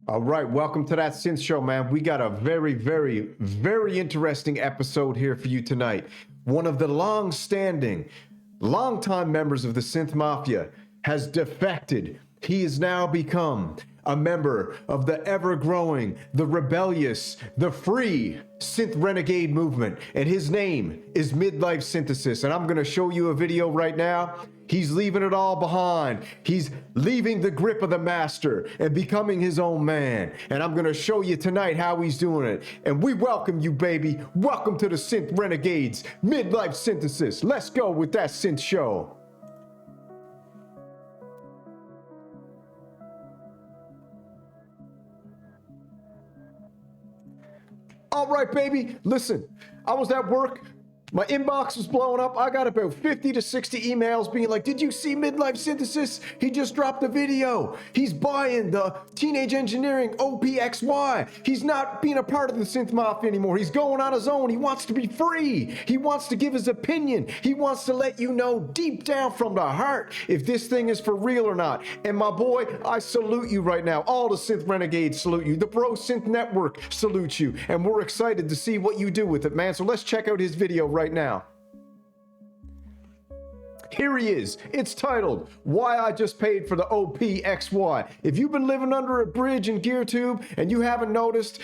All right, welcome to that Synth Show, man. We got a very interesting episode here for you tonight. One of the long-time members of the Synth Mafia has defected. He has now become a member of the ever-growing, the rebellious, the free Synth Renegade movement, and his name is Midlife Synthesist, and I'm gonna show you a video right now. He's leaving it all behind. He's leaving the grip of the master and becoming his own man. And I'm gonna show you tonight how he's doing it. And we welcome you, baby. Welcome to the Synth Renegades, Midlife Synthesist. Let's go with that Synth Show. All right, baby, listen, I was at work. My inbox was blowing up. I got about 50 to 60 emails being like, did you see Midlife Synthesis? He just dropped a video. He's buying the Teenage Engineering OPXY. He's not being a part of the Synth Mafia anymore. He's going on his own. He wants to be free. He wants to give his opinion. He wants to let you know deep down from the heart if this thing is for real or not. And my boy, I salute you right now. All the Synth Renegades salute you. The Bro Synth Network salutes you. And we're excited to see what you do with it, man. So let's check out his video right now. Here he is. It's titled, Why I Just Paid for the OPXY. If you've been living under a bridge in GearTube and you haven't noticed,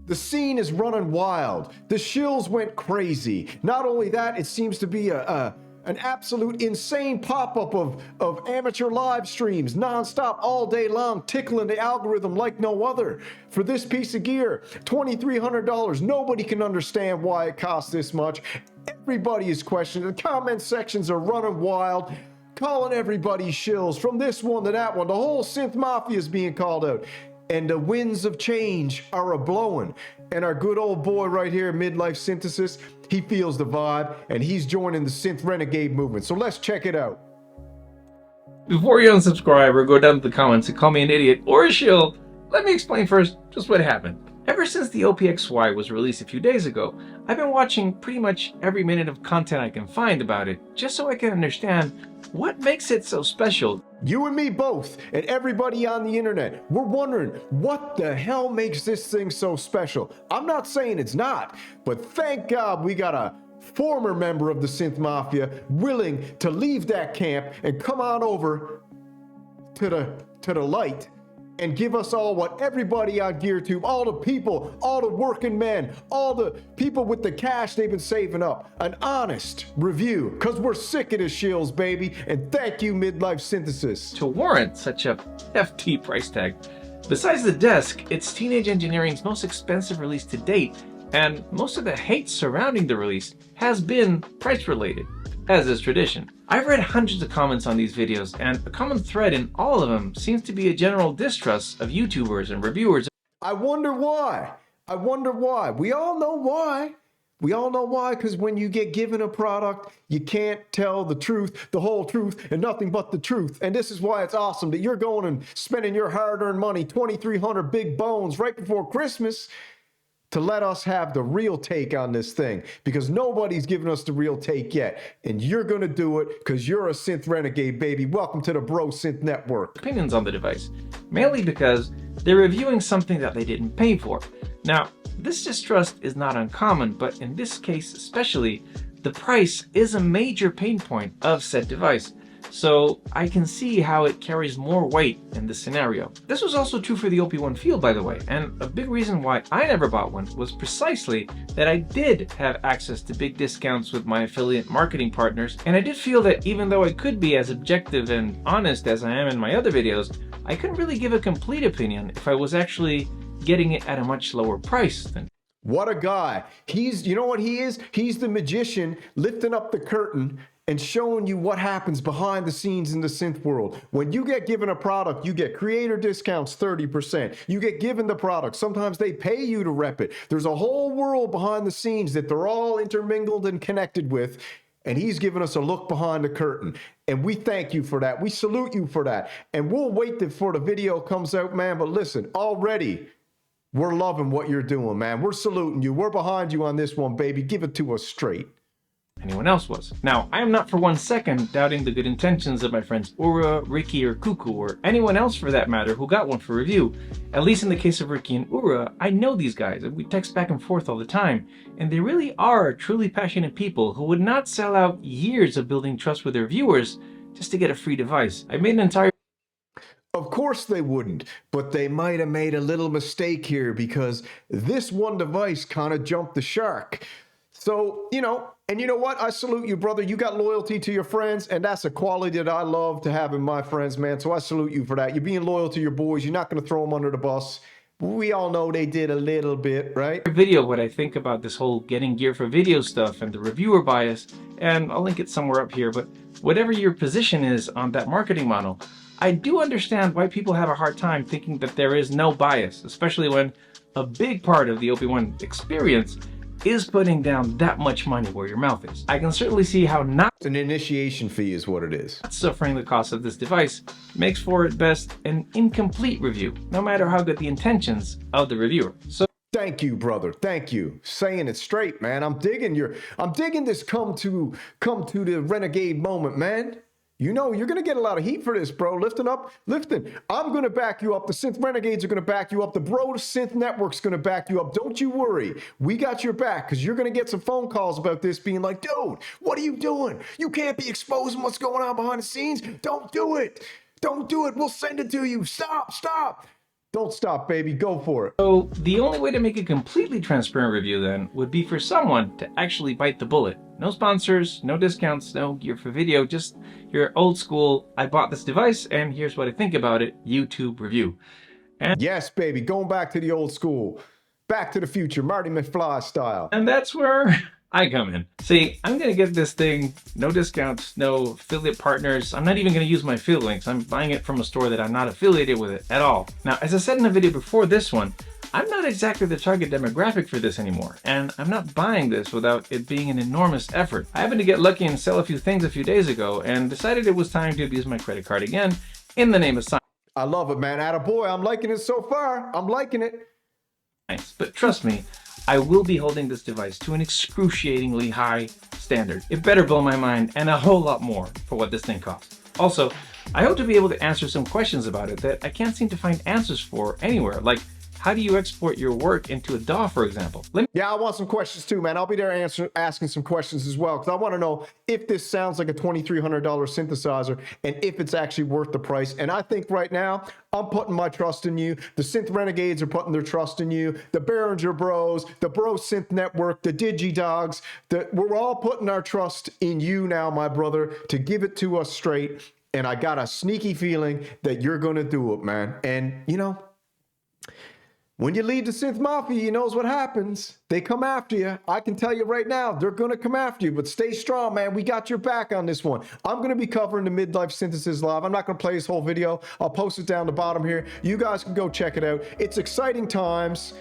the scene is running wild. The shills went crazy. Not only that, it seems to be an absolute insane pop-up of amateur live streams, non-stop all day long, tickling the algorithm like no other. For this piece of gear, $2,300. Nobody can understand why it costs this much. Everybody is questioning. The comment sections are running wild, calling everybody shills from this one to that one. The whole Synth Mafia is being called out. And the winds of change are a-blowing. And our good old boy right here, Midlife Synthesis, he feels the vibe, and he's joining the Synth Renegade movement. So let's check it out. Before you unsubscribe or go down to the comments and call me an idiot or a shill, let me explain first just what happened. Ever since the OPXY was released a few days ago, I've been watching pretty much every minute of content I can find about it, just so I can understand what makes it so special. You and me both, and everybody on the internet, we're wondering what the hell makes this thing so special. I'm not saying it's not, but thank God we got a former member of the Synth Mafia willing to leave that camp and come on over to the light and give us all what everybody on GearTube, all the people, all the working men, all the people with the cash they've been saving up, an honest review, because we're sick of the shills, baby, and thank you, Midlife Synthesis. To warrant such a hefty price tag. Besides the desk, it's Teenage Engineering's most expensive release to date, and most of the hate surrounding the release has been price-related, as is tradition. I've read hundreds of comments on these videos, and a common thread in all of them seems to be a general distrust of YouTubers and reviewers. I wonder why. I wonder why. We all know why. We all know why, because when you get given a product, you can't tell the truth, the whole truth, and nothing but the truth. And this is why it's awesome that you're going and spending your hard-earned money, 2,300 big bones right before Christmas, to let us have the real take on this thing, because nobody's given us the real take yet. And you're gonna do it because you're a Synth Renegade, baby. Welcome to the Bro Synth Network. Opinions on the device, mainly because they're reviewing something that they didn't pay for. Now, this distrust is not uncommon, but in this case especially, the price is a major pain point of said device. So I can see how it carries more weight in this scenario. This was also true for the OP1 Field, by the way, and a big reason why I never bought one was precisely that I did have access to big discounts with my affiliate marketing partners, and I did feel that even though I could be as objective and honest as I am in my other videos, I couldn't really give a complete opinion if I was actually getting it at a much lower price than. What a guy. You know what he is? He's the magician lifting up the curtain and showing you what happens behind the scenes in the synth world. When you get given a product, you get creator discounts 30%. You get given the product. Sometimes they pay you to rep it. There's a whole world behind the scenes that they're all intermingled and connected with. And he's given us a look behind the curtain. And we thank you for that. We salute you for that. And we'll wait before the video comes out, man. But listen, already, we're loving what you're doing, man. We're saluting you. We're behind you on this one, baby. Give it to us straight. anyone else was. Now, I am not for 1 second doubting the good intentions of my friends Ura, Ricky, or Cuckoo, or anyone else for that matter who got one for review. At least in the case of Ricky and Ura, I know these guys, and we text back and forth all the time, and they really are truly passionate people who would not sell out years of building trust with their viewers just to get a free device. I made an entire... Of course they wouldn't, but they might have made a little mistake here because this one device kind of jumped the shark. So, and you know what? I salute you, brother. You got loyalty to your friends, and that's a quality that I love to have in my friends, man. So I salute you for that. You're being loyal to your boys. You're not going to throw them under the bus. We all know they did a little bit, right? Video what I think about this whole getting gear for video stuff and the reviewer bias, and I'll link it somewhere up here, but whatever your position is on that marketing model, I do understand why people have a hard time thinking that there is no bias, especially when a big part of the OP1 experience is putting down that much money where your mouth is. I can certainly see how not an initiation fee is what it is. Suffering the cost of this device makes for at best an incomplete review, no matter how good the intentions of the reviewer. So thank you, brother. Thank you. Saying it straight, man. I'm digging this come to the renegade moment, man. You're going to get a lot of heat for this, bro. Lifting. I'm going to back you up. The Synth Renegades are going to back you up. The Bro Synth Network's going to back you up. Don't you worry. We got your back because you're going to get some phone calls about this being like, dude, what are you doing? You can't be exposing what's going on behind the scenes. Don't do it. Don't do it. We'll send it to you. Stop. Don't stop, baby. Go for it. So the only way to make a completely transparent review then would be for someone to actually bite the bullet. No sponsors, no discounts, no gear for video, just your old school, I bought this device and here's what I think about it, YouTube review. And yes, baby, going back to the old school, back to the future, Marty McFly style. And that's where I come in. See, I'm gonna get this thing, no discounts, no affiliate partners. I'm not even gonna use my affiliate links. I'm buying it from a store that I'm not affiliated with it at all. Now, as I said in a video before this one, I'm not exactly the target demographic for this anymore, and I'm not buying this without it being an enormous effort. I happened to get lucky and sell a few things a few days ago and decided it was time to abuse my credit card again in the name of science. I love it, man. Attaboy, I'm liking it so far. I'm liking it. But trust me, I will be holding this device to an excruciatingly high standard. It better blow my mind and a whole lot more for what this thing costs. Also, I hope to be able to answer some questions about it that I can't seem to find answers for anywhere, like how do you export your work into a DAW, for example? Yeah, I want some questions too, man. I'll be there asking some questions as well, because I want to know if this sounds like a $2,300 synthesizer and if it's actually worth the price. And I think right now, I'm putting my trust in you. The Synth Renegades are putting their trust in you. The Behringer Bros, the Bro Synth Network, the DigiDogs, we're all putting our trust in you now, my brother, to give it to us straight. And I got a sneaky feeling that you're going to do it, man. And, when you leave the Synth Mafia, you knows what happens. They come after you. I can tell you right now, they're going to come after you, but stay strong, man. We got your back on this one. I'm going to be covering the Midlife Synthesis live. I'm not going to play this whole video. I'll post it down the bottom here. You guys can go check it out. It's exciting times.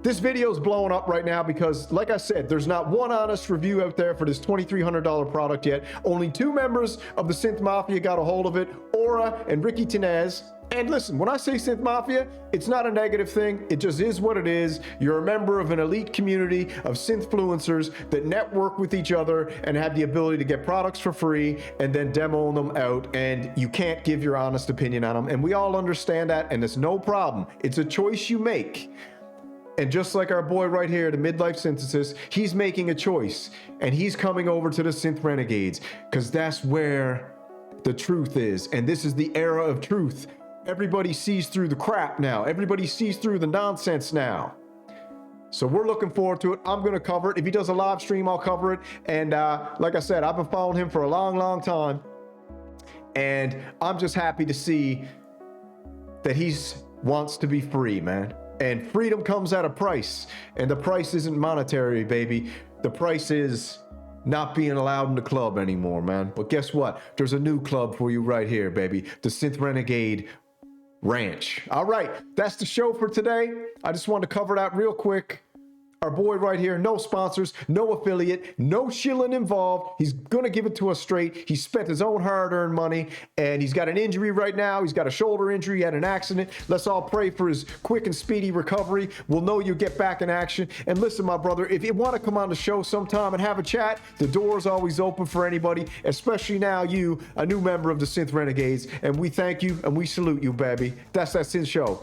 This video is blowing up right now because, like I said, there's not one honest review out there for this $2,300 product yet. Only 2 members of the Synth Mafia got a hold of it, Aura and Ricky Tenez. And listen, when I say Synth Mafia, it's not a negative thing. It just is what it is. You're a member of an elite community of synthfluencers that network with each other and have the ability to get products for free and then demo them out. And you can't give your honest opinion on them. And we all understand that, and it's no problem. It's a choice you make. And just like our boy right here, the Midlife Synthesis, he's making a choice. And he's coming over to the Synth Renegades because that's where the truth is. And this is the era of truth. Everybody sees through the crap now. Everybody sees through the nonsense now. So we're looking forward to it. I'm going to cover it. If he does a live stream, I'll cover it. And like I said, I've been following him for a long, long time. And I'm just happy to see that he wants to be free, man. And freedom comes at a price. And the price isn't monetary, baby. The price is not being allowed in the club anymore, man. But guess what? There's a new club for you right here, baby. The Synth Renegade Ranch. All right, that's the show for today. I just wanted to cover that real quick. Our boy right here, no sponsors, no affiliate, no shilling involved. He's going to give it to us straight. He spent his own hard-earned money, and he's got an injury right now. He's got a shoulder injury, he had an accident. Let's all pray for his quick and speedy recovery. We'll know you get back in action. And listen, my brother, if you want to come on the show sometime and have a chat, the door is always open for anybody, especially now you, a new member of the Synth Renegades. And we thank you and we salute you, baby. That's that Synth Show.